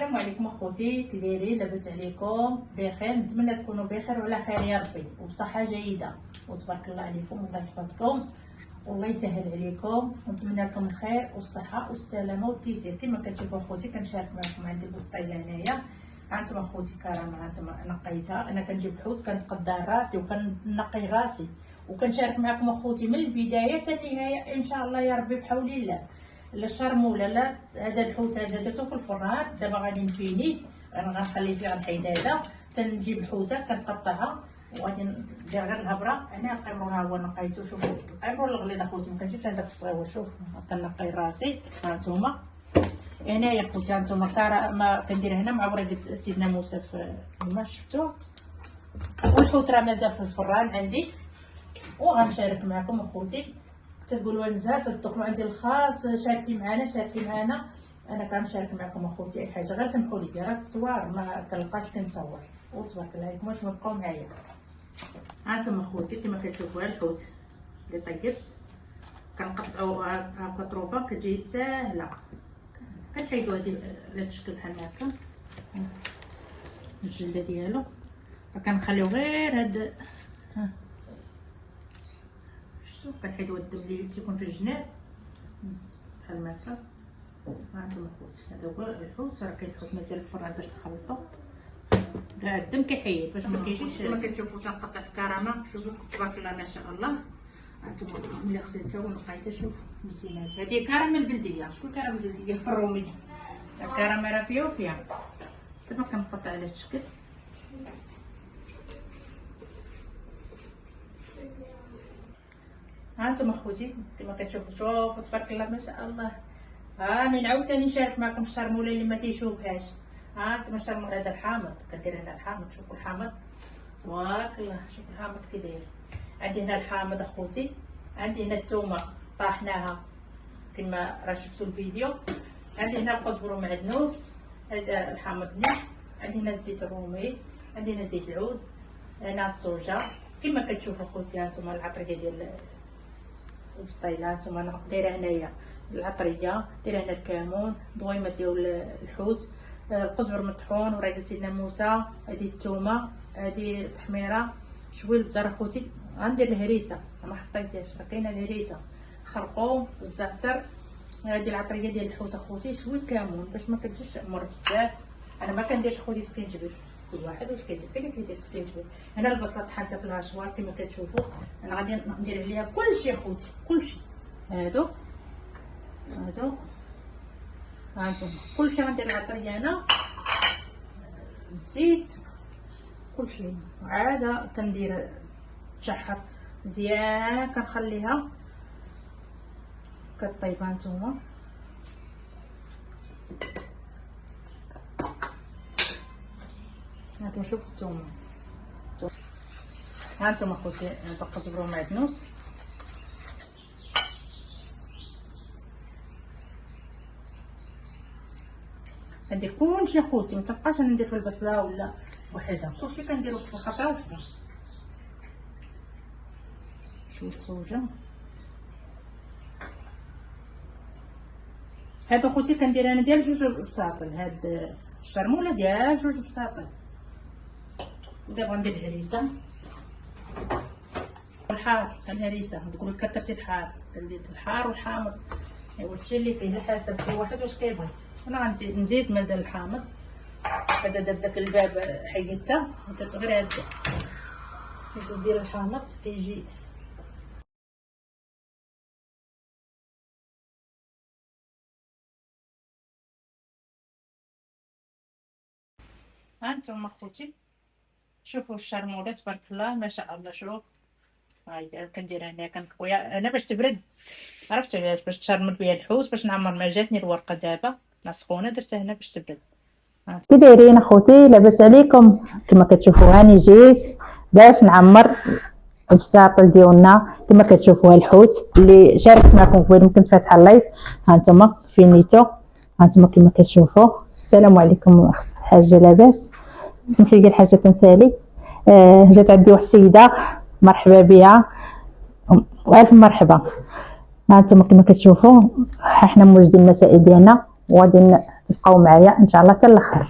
السلام عليكم اخوتي، كي دايرين؟ لاباس عليكم؟ بخير، نتمنى تكونوا بخير وعلى خير يا ربي وبصحه جيده وتبارك الله عليكم. الله يحفظكم والله يسهل عليكم، ونتمنى لكم الخير والصحه والسلامه والتيسير. كما كتشوفوا اخوتي كنشارك معكم عندي البسطيله هنايا. هانتم اخوتي كرامه، هانتم نقيتها انا، كنجيب الحوت كنتقدى راسي وكنقي راسي وكنشارك معكم اخوتي من البدايه حتى النهايه ان شاء الله يا ربي بحول الله. لا الشرموله لا هذا الحوت هذا درتو في الفران، دابا غادي نفينيه، انا غنخلي فيه غنحيد هذا، تنجيب الحوته كنقطعها وغادي ندير غير الهبره. هنا القمرون ها هو نقيتو، شوفوا القمرون الغليظ اخوتي، مكنجيبش هذاك الصغيور. شوف كنقي راسي هانتوما هنايا اخوتي، هانتوما ما كندير هنا مع ورقه سيدنا موسى في الماء، شفتوا؟ والحوت راه مازال في الفران عندي وغنشارك معكم اخوتي. تقولوا نزهه تدخلوا عندي الخاص، شاركي معنا انا كنشارك معكم اخوتي اي حاجه، غير سمحوا لي راه التصوير ما كنلقاش كنصور، وتبارك الله عليكم تبقاو معايا. هانتوما اخوتي كما كتشوفوا الحوت اللي طيبت كنقطعوا هكا طروفه كتجي ساهله، كنحيدوا هذه على الشكل بحال هكا الجلده ديالو، كنخليو غير هاد كنحيدو الدم اللي تيكون في الجناب بحال هكا. هانتوما اخوتي هذا هو الحوت، راه كاين الحوت مازال في الفران باش نخلطو، كاع الدم كيحيد باش ما كيجيش. كما كتشوفوا تنقطع في كرامه، شوفوا تبارك الله ما شاء الله. هانتوما ملي غسلتها ونقيتها شوف مزيانات، هذه كرامه البلديه. شكون كرامه البلديه؟ الروميه، الكرامه راه فيها وفيها. دابا كنقطع على هذا الشكل. هانتوما اخوتي كما كتشوفوا، شوفوا تبارك الله ما شاء الله. هاني نعاود ثاني نشارك معكم الشرموله اللي ما تيشوفهاش. هانتوما الشرموله هذا الحامض، كدير هنا الحامض، شوفوا الحامض تبارك الله، شوفوا الحامض كي داير. عندي هنا الحامض اخوتي، عندي هنا الثومه طاحناها كما راه شفتوا الفيديو، عندي هنا القزبر ومعدنوس، هذا الحامض نيت، عندي هنا الزيت الرومي، عندي هنا زيت العود، هنا الصوجه كما كتشوفوا اخوتي. هانتوما العطريه ديال البسطيله، هانتوما انا دايره هنايا العطريه، دايره هنا الكمون، ضويمه ديال الحوت، القزبر مطحون، ورقه سيدنا موسى، هذه الثومه، هذه التحميره، شويه البزار اخوتي، غندير الهريسه ما حطيتهاش، راه كاينه الهريسه، خرقوم، الزعتر، هذه العطريه ديال الحوت اخوتي، شويه الكمون باش ما كتجيش مر بزاف. انا ما كنديرش اخوتي سكينجبير، كل واحد واش كيدير، كاين اللي كيدير سكينجبير. هنا البصله طحنتها في الهاشوار كما كتشوفوا، انا غادي ندير عليها كلشي اخوتي، كلشي هادو هانتوما كلشي غندير العطريه هنا، الزيت كلشي، عاد كندير تشحر مزيان، كنخليها كطيب. هانتوما شوفوا الثومه، هانتوما اخوتي هذا قزبر ومعدنوس، كندير كلشي اخوتي، متبقاش انا ندير في البصله ولا وحدها، كلشي كنديرو في الخطره وحده. شويه الصوجه، هادو اخوتي كندير انا ديال جوج بساطل، هاد الشرموله ديال جوج بساطل. دابا غندير الهريسه، الحار الهريسه تقولوا كثرتي الحار، كندير الحار والحامض، ايوا هادشي اللي فيه على حسب كل واحد واش كيبغي. انا غنزيد نزيد مازال الحامض، هذا داك الباب حيدته درت غير هاد سميتو ديال الحامض كيجي. هانتوما اخوتي شوفوا الشرموله تبارك الله ما شاء الله. شوف هاي كندير هنا كنكويها انا باش تبرد، عرفت علاش؟ باش تشرمل بها الحوت، باش نعمر. ما جاتني الورقه دابا سخونه درتها هنا باش تبرد. كي دايرين اخوتي؟ لاباس عليكم؟ كما كتشوفوا هاني جيت باش نعمر البساطل ديالنا كما كتشوفوا الحوت اللي شاركت معكم قبيل، كنت فاتحه اللايف. هانتوما فينيتو، هانتوما كما كتشوفوا. السلام عليكم الحاجه، لاباس؟ سمحي لي الحاجه تنسالي. جات عندي واحد السيده مرحبا بها والف مرحبا. هانتوما كما كتشوفوا حنا موجدين المسائل ديالنا وغادي تبقاو معايا ان شاء الله حتى الاخر.